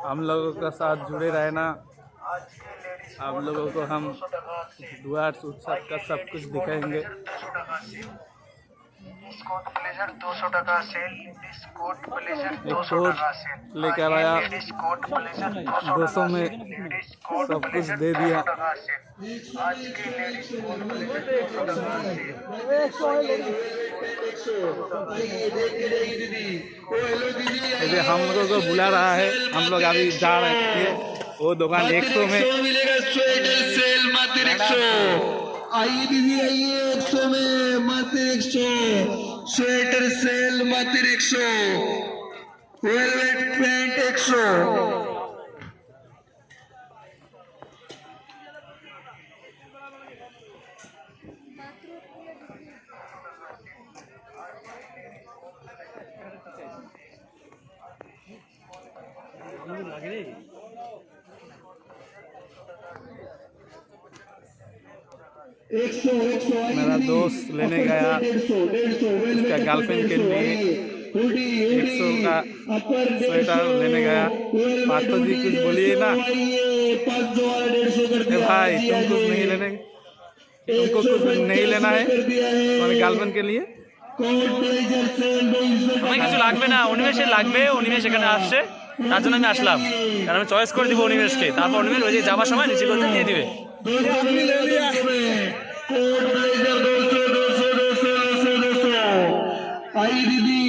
हम लोगों का साथ जुड़े रहना। आप लोगों को हम डुअर्स उत्सव का सब कुछ दिखाएंगे। कोट ब्लेजर 200 टाका सेल। कोट ब्लेजर एक 200 कोट टाका सेल लेकर आया, कोट ब्लेजर 200 200 में कोट सब कुछ ब्लेजर दे 200 दिया। टाका सेल। आज की लेडीज कोट ब्लेजर 200 टाका सेल। ये हम लोगों को बुला रहा है, हम लोग अभी जा रहे थे। वो दुकान 100 में मिलेगा। स्वेटर सेल मात्र 100। आइए दीदी आइए, 100 में मात्र 100। स्वेटर सेल मात्र 100। Velvet pant 100। मेरा दोस्त लेने गया उसका गर्लफ्रेंड के लिए 100 का स्वेटर लेने गया। पार्थो जी कुछ बोलिए ना। भाई तुम कुछ नहीं लेने, तुमको कुछ नहीं लेना है तुम्हारे गर्लफ्रेंड के लिए? আমার কিছু লাগবে না, অনিমেষের লাগবে। অনিমেষ এখানে আসছে, তার জন্য আমি আসলাম। কারণ আমি চয়েস করে দিব অনিমেষকে, তারপর অনিমেষ ওই যে যাবার সময় নিচে করতে দিয়ে দিবে। आई दीदी